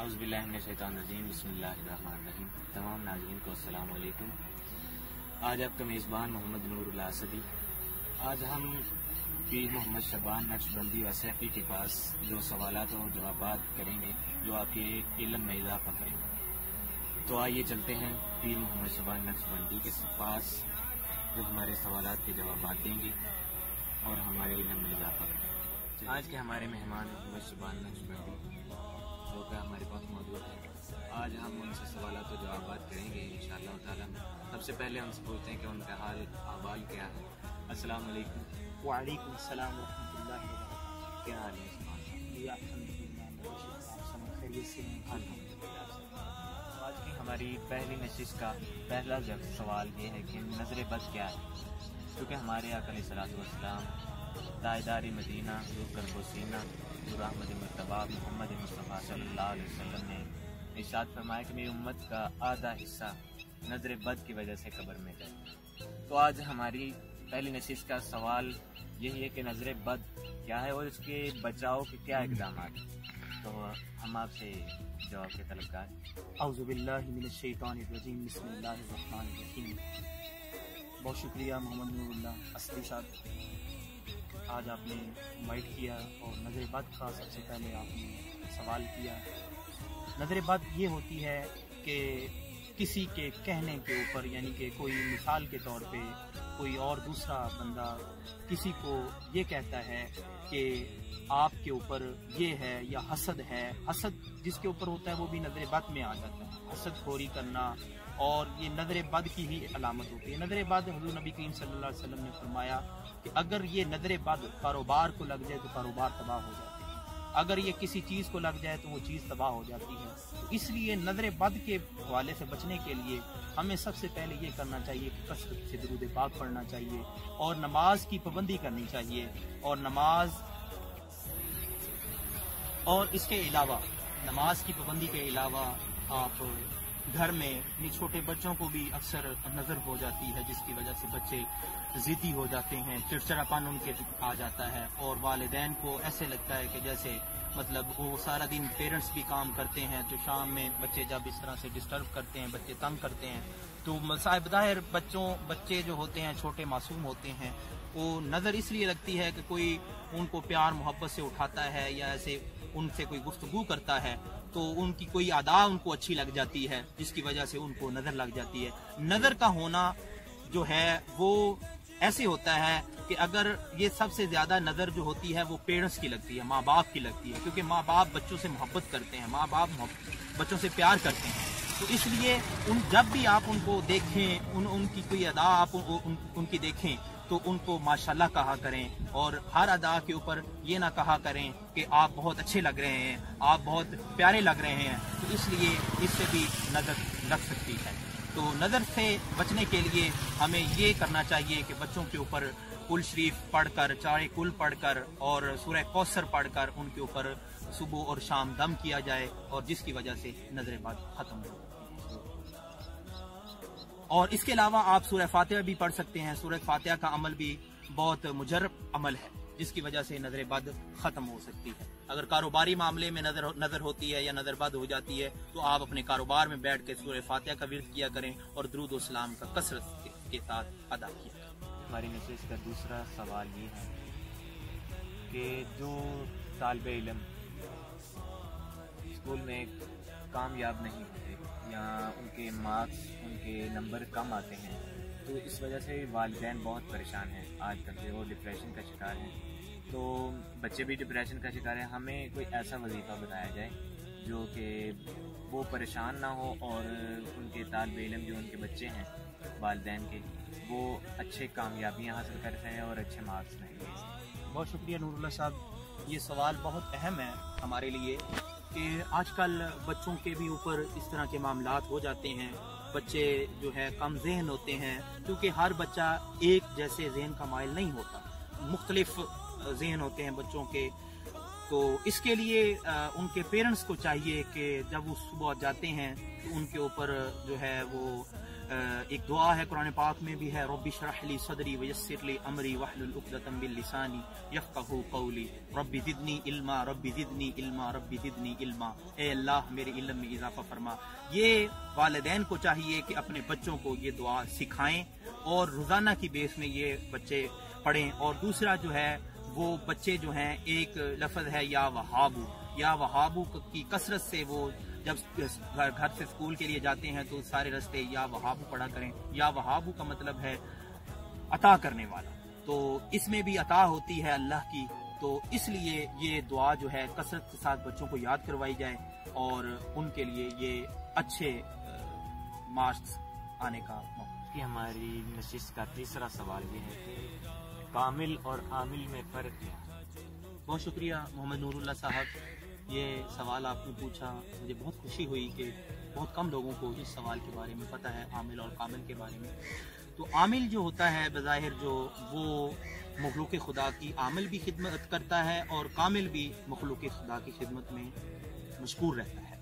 औज़ुबिल्लाहिमिनश्शैतानिर्रजीम बिस्मिल्लाहिर्रहमानिर्रहीम। तमाम नाज़रीन को अस्सलाम वालेकुम। आज आपका मेज़बान मोहम्मद नूरुल आसदी। आज हम पीर मोहम्मद शबान नक्शबंदी व सैफी के पास जो सवालात और जवाबात करेंगे जो आपके इल्म में इजाफा करेंगे। तो आइए चलते हैं पीर मोहम्मद शबान नक्शबंदी के पास जो हमारे सवालात के जवाबात देंगे और हमारे इल्म में इजाफा करेंगे। आज के हमारे मेहमान मोहम्मद शबान नक्शबंदी जो कि हमारे पास मौजूद है। आज हम उनसे सवालात और जवाबात करेंगे इंशाअल्लाह ताला। सबसे पहले हमसे पूछते हैं कि उनका हाल अहवाल क्या है। अस्सलाम वालेकुम। वालेकुम सलाम व रहमतुल्लाहि व बरकातहू। क्या हाल है? आज की हमारी पहली नशिश का पहला सवाल ये है कि नज़र बद क्या है, क्योंकि हमारे आका अलैहिस्सलातु वस्सलाम ताजदारी मदीना करबोसीना रहमत मुर्तबा मोहम्मद मुस्तफ़ा सल्लल्लाहु अलैहि वसल्लम ने इरशाद फरमाया कि मेरी उम्मत का आधा हिस्सा नज़र बद की वजह से कब्र में जाए। तो आज हमारी पहली नशिश का सवाल यही है कि नज़र बद क्या है और इसके बचाव के क्या इक़दाम हैं। तो हम आपसे जवाब के तलबगार हैं। औज़ुबिल्लाहि मिनश्शैतानिर्रजीम बिस्मिल्लाहिर्रहमानिर्रहीम। बहुत शुक्रिया मोहम्मद नूरुल्लाह असदी साहब, आज आपने इन्वाइट किया और नज़र बद का सबसे पहले आपने सवाल किया। नज़र बद ये होती है कि किसी के कहने के ऊपर, यानी कि कोई मिसाल के तौर पे कोई और दूसरा बंदा किसी को ये कहता है कि आपके ऊपर ये है या हसद है। हसद जिसके ऊपर होता है वो भी नज़र बद में आ जाता है। हसद खोरी करना और ये नज़र बद की ही अलामत होती है। नज़र बद हुज़ूर नबी करीम सल्लल्लाहु अलैहि वसल्लम ने फरमाया कि अगर ये नज़र बद कारोबार को लग जाए तो कारोबार तबाह हो जाता है, अगर ये किसी चीज़ को लग जाए तो वो चीज़ तबाह हो जाती है। तो इसलिए नज़र बद के हवाले से बचने के लिए हमें सबसे पहले ये करना चाहिए कि कसरत से दुरूद पाक पढ़ना चाहिए और नमाज की पाबंदी करनी चाहिए। और इसके अलावा नमाज की पाबंदी के अलावा आप घर में अपने छोटे बच्चों को भी अक्सर नज़र हो जाती है, जिसकी वजह से बच्चे ज़िद्दी हो जाते हैं, चिड़चिड़ापन उनके आ जाता है और वालिदैन को ऐसे लगता है कि जैसे मतलब वो सारा दिन पेरेंट्स भी काम करते हैं तो शाम में बच्चे जब इस तरह से डिस्टर्ब करते हैं, बच्चे तंग करते हैं, तो मसाइब ज़ाहिर बच्चे जो होते हैं छोटे मासूम होते हैं, वो नज़र इसलिए लगती है कि कोई उनको प्यार मोहब्बत से उठाता है या ऐसे उनसे कोई गुफ्तगू करता है तो उनकी कोई अदा उनको अच्छी लग जाती है, जिसकी वजह से उनको नज़र लग जाती है। नज़र का होना जो है वो ऐसे होता है कि अगर ये सबसे ज़्यादा नज़र जो होती है वो पेरेंट्स की लगती है, माँ बाप की लगती है, क्योंकि माँ बाप बच्चों से मोहब्बत करते हैं, माँ बाप बच्चों से प्यार करते हैं। तो इसलिए जब भी आप उनको देखें, उनकी कोई अदा आप उनकी देखें तो उनको माशाल्लाह कहा करें और हर अदा के ऊपर ये ना कहा करें कि आप बहुत अच्छे लग रहे हैं, आप बहुत प्यारे लग रहे हैं। तो इसलिए इससे भी नज़र लग सकती है। तो नज़र से बचने के लिए हमें ये करना चाहिए कि बच्चों के ऊपर कुल शरीफ पढ़कर, चारे कुल पढ़कर और सूरह कौसर पढ़कर उनके ऊपर सुबह और शाम दम किया जाए और जिसकी वजह से नज़र बद खत्म हो। और इसके अलावा आप सूरह फातिहा भी पढ़ सकते हैं। सूरह फातिहा का अमल भी बहुत मुजर्रब अमल है, जिसकी वजह से नज़र बद ख़त्म हो सकती है। अगर कारोबारी मामले में नज़र होती है या नज़र बद हो जाती है तो आप अपने कारोबार में बैठ के सूरह फातिहा का विर्द किया करें और दुरूद व सलाम का कसरत के साथ अदा किया करें। हमारी नशिश का दूसरा सवाल ये है कि जो तालिबे इल्म स्कूल में कामयाब नहीं होते या उनके मार्क्स, उनके नंबर कम आते हैं, तो इस वजह से वालिदैन बहुत परेशान हैं आजकल के, वो डिप्रेशन का शिकार हैं। तो बच्चे भी डिप्रेशन का शिकार हैं। हमें कोई ऐसा वजीफ़ा बताया जाए जो कि वो परेशान ना हो और उनके तालिबे इल्म जो उनके बच्चे हैं वालिदैन के, वो अच्छे कामयाबियाँ हासिल कर सकें और अच्छे मार्क्स लें। बहुत शुक्रिया नूरुल्लाह साहब, ये सवाल बहुत अहम है हमारे लिए कि आजकल बच्चों के भी ऊपर इस तरह के मामलात हो जाते हैं। बच्चे जो है कम ज़हन होते हैं, क्योंकि हर बच्चा एक जैसे ज़हन का माइल नहीं होता, मुख्तलिफ ज़हन होते हैं बच्चों के। तो इसके लिए उनके पेरेंट्स को चाहिए कि जब वो सुबह जाते हैं तो उनके ऊपर जो है वो ایک دعا ہے قرآن پاک میں بھی ہے، رب اشرح لی صدری ویسر لی امری واحلل عقدۃ من لسانی یفقہوا قولی، رب زدنی علما، رب زدنی علما، رب زدنی علما، اے اللہ میرے علم میں اضافہ فرما۔ یہ والدین کو چاہیے کہ اپنے بچوں کو یہ دعا سکھائیں اور روزانہ کی بیس میں یہ بچے پڑھیں۔ اور دوسرا جو ہے وہ بچے جو ہیں، ایک لفظ ہے یا وہابو، یا وہابو کی کثرت سے وہ جب گھر سے اسکول کے لیے جاتے ہیں تو سارے رستے یا وہابو پڑھا کریں۔ یا وہابو کا مطلب ہے عطا کرنے والا، تو اس میں بھی عطا ہوتی ہے اللہ کی، تو اس لیے یہ دعا جو ہے کثرت کے ساتھ بچوں کو یاد کروائی جائے اور ان کے لیے یہ اچھے مارکس آنے کا موقع۔ کہ ہماری نشست کا تیسرا سوال یہ ہے کہ کامل اور عامل میں فرق کیا؟ بہت شکریہ محمد نور اللہ صاحب، یہ سوال آپ نے پوچھا، مجھے بہت خوشی ہوئی کہ بہت کم لوگوں کو اس سوال کے بارے میں پتہ ہے، عامل اور کامل کے بارے میں۔ تو عامل جو ہوتا ہے بظاہر جو وہ مخلوق خدا کی عامل بھی خدمت کرتا ہے اور کامل بھی مخلوق خدا کی خدمت میں مشغول رہتا ہے۔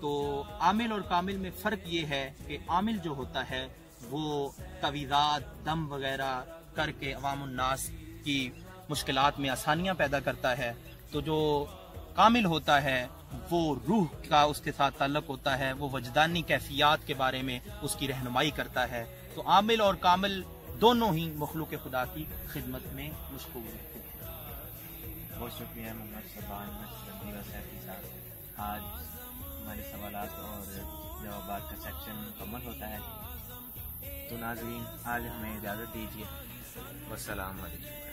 تو عامل اور کامل میں فرق یہ ہے کہ عامل جو ہوتا ہے وہ تعویذات، دم وغیرہ کر کے عوام الناس کی مشکلات میں آسانیاں پیدا کرتا ہے، تو جو کامل ہوتا ہے وہ روح کا اس کے ساتھ تعلق ہوتا ہے، وہ وجدانی کیفیات کے بارے میں اس کی رہنمائی کرتا ہے۔ تو عامل اور کامل دونوں ہی مخلوق خدا کی خدمت میں مشغول رہتے ہیں۔ بہت شکریہ محمد شبان نقشبندی وسیفی صاحب۔ آج ہمارے سوالات اور جوابات کا سیکشن مکمل ہوتا ہے، تو ناظرین آج ہمیں اجازت دیجیے، والسلام علیکم۔